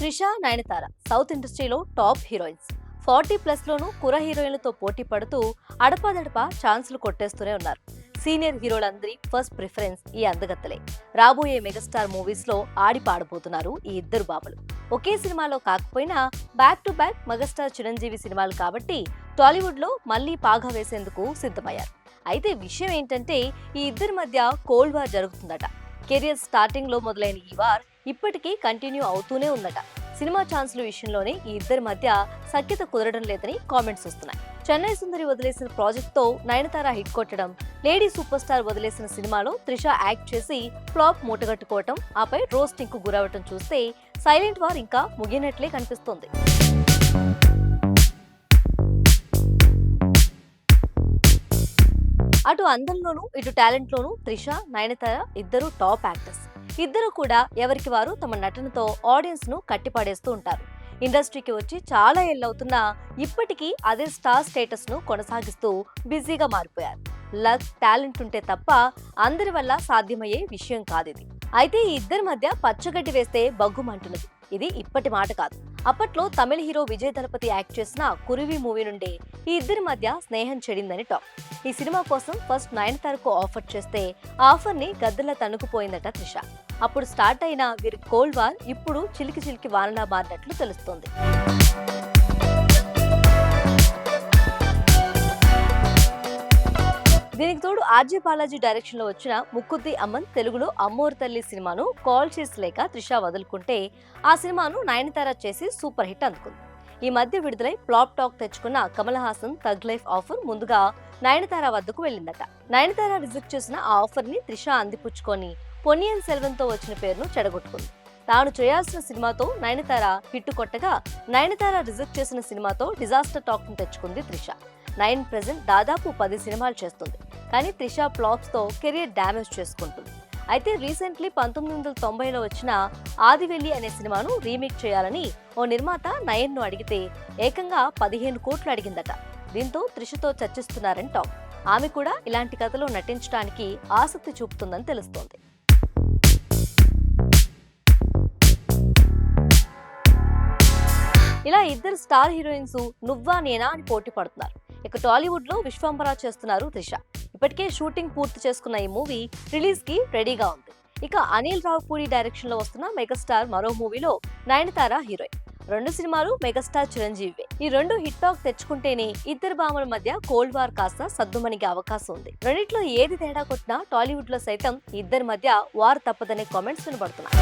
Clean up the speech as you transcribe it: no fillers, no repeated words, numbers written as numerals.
Trisha, Nayanthara south ఇండస్ట్రీలో top heroines. 40+ లోనూ కుర హీరోయిన్లతో పోటీ పడుతూ అడపాదడపా ఛాన్సులు కొట్టేస్తూనే ఉన్నారు. సీనియర్ హీరోలందరి ఫస్ట్ ప్రిఫరెన్స్ ఈ అందగత్తలే. రాబోయే మెగాస్టార్ మూవీస్ లో ఆడి పాడబోతున్నారు ఈ ఇద్దరు బాబులు. ఒకే సినిమాలో కాకపోయినా back to back megastar Chiranjeevi సినిమాలు కాబట్టి టాలీవుడ్ లో మళ్లీ పాగా వేసేందుకు సిద్ధమయ్యారు. అయితే విషయం ఏంటంటే ఈ ఇద్దరి మధ్య కోల్డ్ వార్ జరుగుతుందట. కెరియర్ స్టార్టింగ్ లో మొదలైన ఈ వార్ ఇప్పటికీ కంటిన్యూ అవుతూనే ఉందట. సినిమా ఛాన్సుల విషయంలోనే ఈ ఇద్దరి మధ్య సఖ్యత కుదరడం లేదని కామెంట్స్ వస్తున్నాయి. చెన్నై సుందరి వదిలేసిన ప్రాజెక్ట్ తో నయనతార హిట్ కొట్టడం, లేడీ సూపర్ స్టార్ వదిలేసిన సినిమాలో త్రిష యాక్ట్ చేసి ఫ్లాప్ మూటగట్టుకోవటం, ఆపై రోస్టింగ్ కు గురవటం చూస్తే సైలెంట్ వార్ ఇంకా ముగినట్లే కనిపిస్తోంది. అటు అందంలోనూ ఇటు టాలెంట్ లోనూ త్రిష, నయనతార ఇద్దరు టాప్ యాక్టర్స్. ఇద్దరు కూడా ఎవరికి వారు తమ నటనతో ఆడియన్స్ ను కట్టిపడేస్తూ ఉంటారు. ఇండస్ట్రీకి వచ్చి చాలా ఏళ్లవుతున్నా ఇప్పటికీ అదే స్టార్ స్టేటస్ ను కొనసాగిస్తూ బిజీగా మారిపోయారు. లక్, టాలెంట్ ఉంటే తప్ప అందరి వల్ల సాధ్యమయ్యే విషయం కాదిది. అయితే ఈ ఇద్దరి మధ్య పచ్చగడ్డి వేస్తే బగ్గుమంటున్నది. ఇది ఇప్పటి మాట కాదు. అప్పట్లో తమిళ హీరో విజయ్ దళపతి యాక్ట్ చేసిన కురువి మూవీ నుండి ఈ ఇద్దరి మధ్య స్నేహం చెడిందని టాక్. ఈ సినిమా కోసం ఫస్ట్ నయనతారకు ఆఫర్ చేస్తే ఆఫర్ ని గద్దెలా తణుకుపోయిందట త్రిష. అప్పుడు స్టార్ట్ అయిన వీరి కోల్డ్ వార్ ఇప్పుడు చిలికి చిలికి వానలా మారినట్లు తెలుస్తోంది. దీనికి తోడు ఆర్జే బాలాజీ డైరెక్షన్ లో వచ్చిన ముక్కుద్ది అమ్మన్ తెలుగులో అమ్మోరు తల్లి సినిమాను కాల్ చేసలేక త్రిష వదులుకుంటే ఆ సినిమాను నయనతార చేసి సూపర్ హిట్ అందుకుంది. ఈ మధ్య విడుదలై ఫ్లాప్ టాక్ తెచ్చుకున్న Kamal Haasan tug life offer ముందుగా నయనతార వద్దకు వెళ్ళిందట. నయనతార రిజెక్ట్ చేసిన ఆ ఆఫర్ ని త్రిష అందిపుచ్చుకొని పొన్నియిన్ సెల్వన్ తో వచ్చిన పేరును చెడగొట్టుకుంది. తాను చేయాల్సిన సినిమాతో నయనతార హిట్ కొట్టగా నయనతార రిజెక్ట్ చేసిన సినిమాతో డిజాస్టర్ టాక్ ను తెచ్చుకుంది త్రిష. నయన్ ప్రెజెంట్ దాదాపు 10 సినిమాలు చేస్తుంది. కానీ త్రిష ఫ్లాప్స్ తో కెరీర్ డ్యామేజ్ చేసుకుంటుంది. అయితే రీసెంట్లీ 1990లో వచ్చిన ఆదివెల్లి అనే సినిమాను రీమేక్ చేయాలని ఓ నిర్మాత నయన్ ను అడిగితే ఏకంగా 15 కోట్లు అడిగిందట. దీంతో త్రిషతో చర్చిస్తున్నారని టాక్. ఆమె కూడా ఇలాంటి కథలో నటించడానికి ఆసక్తి చూపుతుందని తెలుస్తోంది. ఇలా ఇద్దరు స్టార్ హీరోయిన్స్ నువ్వా నేనా అని పోటీ పడుతున్నారు. ఇక టాలీవుడ్ లో విశ్వంబర చేస్తున్నారు త్రిష. ఇప్పటికే షూటింగ్ పూర్తి చేసుకున్న ఈ మూవీ రిలీజ్ కి రెడీగా ఉంది. ఇక అనిల్ రావుపూడి డైరెక్షన్ లో వస్తున్న మెగాస్టార్ మరో మూవీలో నయనతార హీరోయిన్. 2 సినిమాలు మెగాస్టార్ చిరంజీవి. ఈ 2 హిట్ టాక్ తెచ్చుకుంటేనే ఇద్దరు భామల మధ్య కోల్డ్ వార్ కాస్త సద్దుమణిగే అవకాశం ఉంది. రెండిట్లో ఏది తేడా కొట్టినా టాలీవుడ్ లో సైతం ఇద్దరి మధ్య వార్ తప్పదనే కామెంట్స్ వినబడుతున్నాయి.